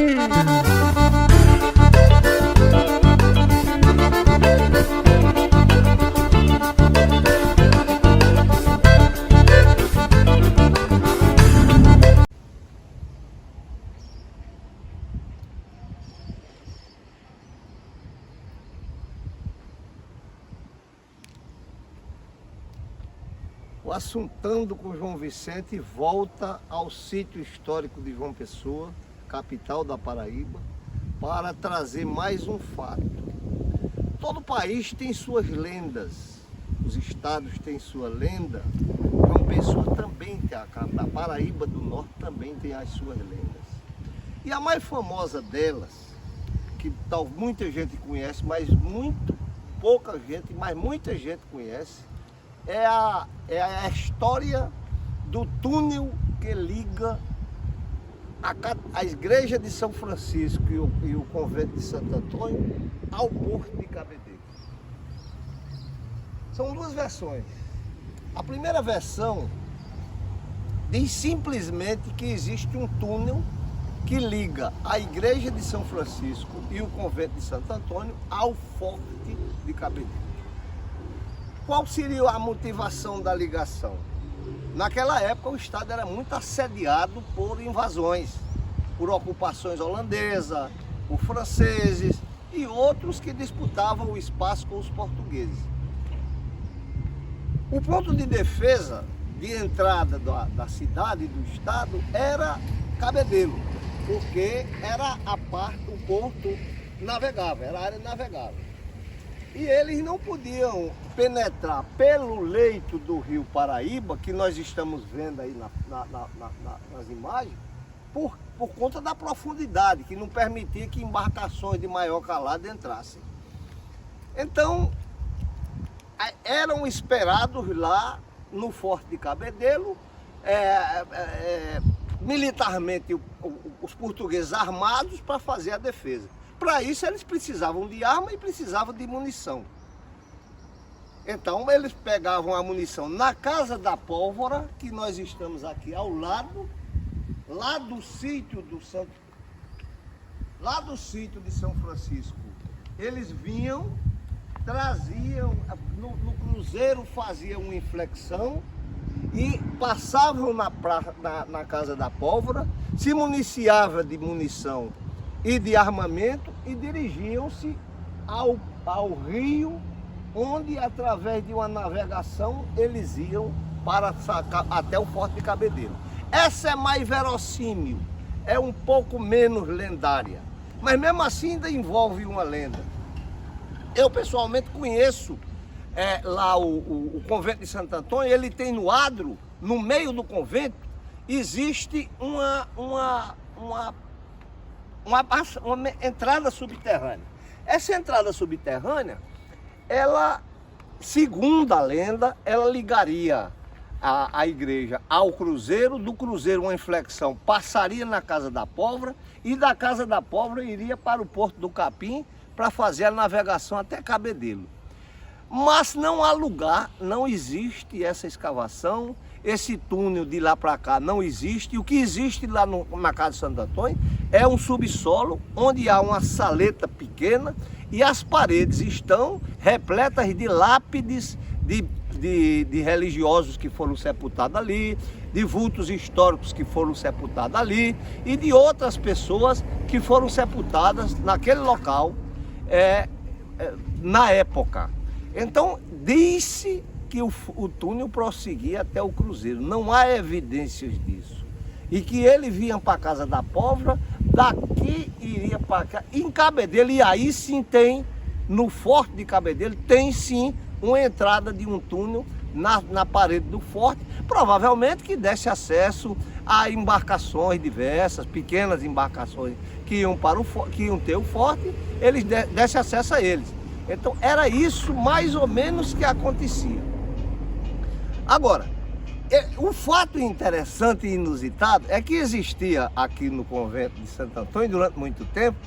O Assuntando com João Vicente volta ao sítio histórico de João Pessoa, capital da Paraíba, para trazer mais um fato. Todo país tem suas lendas, os estados têm sua lenda. João Pessoa também tem, a Paraíba do Norte também tem as suas lendas. E a mais famosa delas, que muita gente conhece, mas muito pouca gente, mas muita gente conhece, é a história do túnel que liga a igreja de São Francisco e o convento de Santo Antônio ao porto de Cabedelo. São duas versões. A primeira versão diz simplesmente que existe um túnel que liga a igreja de São Francisco e o convento de Santo Antônio ao forte de Cabedelo. Qual seria a motivação da ligação? Naquela época o estado era muito assediado por invasões, por ocupações holandesas, por franceses e outros que disputavam o espaço com os portugueses. O ponto de defesa de entrada da cidade e do estado era Cabedelo, porque era o porto navegável, era a área navegável. E eles não podiam penetrar pelo leito do rio Paraíba, que nós estamos vendo aí nas imagens, por conta da profundidade, que não permitia que embarcações de maior calado entrassem. Então, eram esperados lá no Forte de Cabedelo, militarmente os portugueses armados para fazer a defesa. Para isso eles precisavam de arma e precisavam de munição. Então eles pegavam a munição na Casa da Pólvora, que nós estamos aqui ao lado, lá do sítio de São Francisco. Eles vinham, traziam, no cruzeiro faziam uma inflexão e passavam na Casa da Pólvora, se municiava de munição e de armamento e dirigiam-se ao rio, onde através de uma navegação eles iam para até o Forte de Cabedelo. Essa é mais verossímil, é um pouco menos lendária, mas mesmo assim ainda envolve uma lenda. Eu pessoalmente conheço lá o convento de Santo Antônio. Ele tem no adro, no meio do convento, existe uma entrada subterrânea. Essa entrada subterrânea, ela, segundo a lenda, ela ligaria a igreja ao cruzeiro, do cruzeiro uma inflexão passaria na Casa da Pólvora e da Casa da Pólvora iria para o Porto do Capim para fazer a navegação até Cabedelo. Mas não há lugar, não existe essa escavação, esse túnel de lá para cá não existe. O que existe lá na Casa de Santo Antônio é um subsolo onde há uma saleta pequena e as paredes estão repletas de lápides de religiosos que foram sepultados ali, de vultos históricos que foram sepultados ali e de outras pessoas que foram sepultadas naquele local na época. Então, disse que o túnel prosseguia até o cruzeiro. Não há evidências disso. E que ele vinha para a Casa da Pólvora, daqui iria para cá, em Cabedelo. E aí sim tem, no Forte de Cabedelo, tem sim uma entrada de um túnel na parede do forte, provavelmente que desse acesso a embarcações diversas, pequenas embarcações que iam que iam ter o forte, eles desse acesso a eles. Então era isso mais ou menos que acontecia. Agora, o fato interessante e inusitado é que existia aqui no convento de Santo Antônio durante muito tempo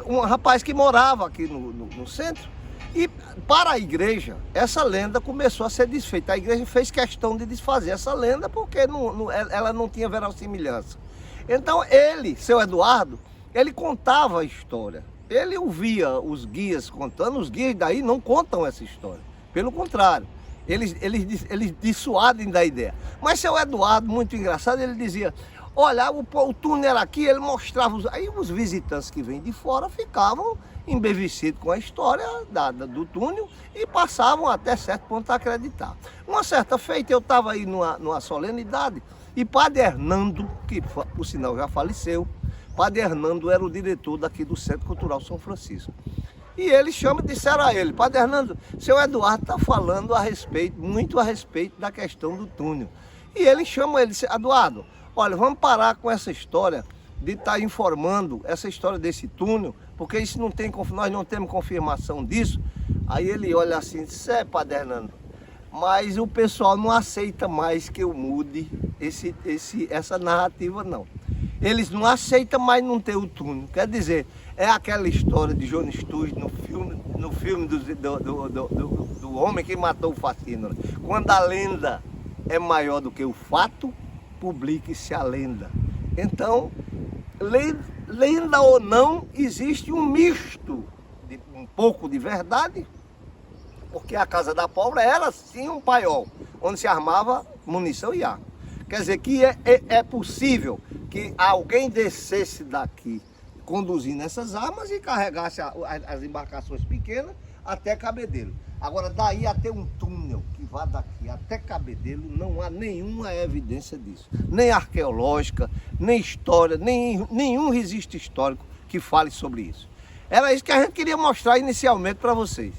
um rapaz que morava aqui no centro. E para a igreja, essa lenda começou a ser desfeita. A igreja fez questão de desfazer essa lenda porque ela não tinha verossimilhança. Então ele, seu Eduardo, ele contava a história. Ele ouvia os guias contando, os guias daí não contam essa história. Pelo contrário, eles dissuadem da ideia. Mas seu Eduardo, muito engraçado, ele dizia, olha, o túnel era aqui, ele mostrava, aí os visitantes que vêm de fora ficavam embevecidos com a história do túnel e passavam até certo ponto a acreditar. Uma certa feita eu estava aí numa solenidade e Padre Hernando, que por sinal já faleceu, Padre Hernando era o diretor daqui do Centro Cultural São Francisco. E ele disseram a ele, Padre Hernando, seu Eduardo está falando muito a respeito da questão do túnel. E ele disse, Eduardo, olha, vamos parar com essa história de estar informando essa história desse túnel, porque isso nós não temos confirmação disso. Aí ele olha assim e diz, Padre Hernando, mas o pessoal não aceita mais que eu mude essa narrativa, não. Eles não aceitam mais não ter o túnel. Quer dizer, é aquela história de John Sturges no filme do homem que matou o Facínora. Quando a lenda é maior do que o fato, publique-se a lenda. Então, lenda ou não, existe um misto, um pouco de verdade, porque a Casa da Pólvora era sim um paiol, onde se armava munição e arma. Quer dizer que é possível que alguém descesse daqui conduzindo essas armas e carregasse as embarcações pequenas até Cabedelo. Agora, daí até um túnel que vá daqui até Cabedelo, não há nenhuma evidência disso. Nem arqueológica, nem história, nenhum registro histórico que fale sobre isso. Era isso que a gente queria mostrar inicialmente para vocês.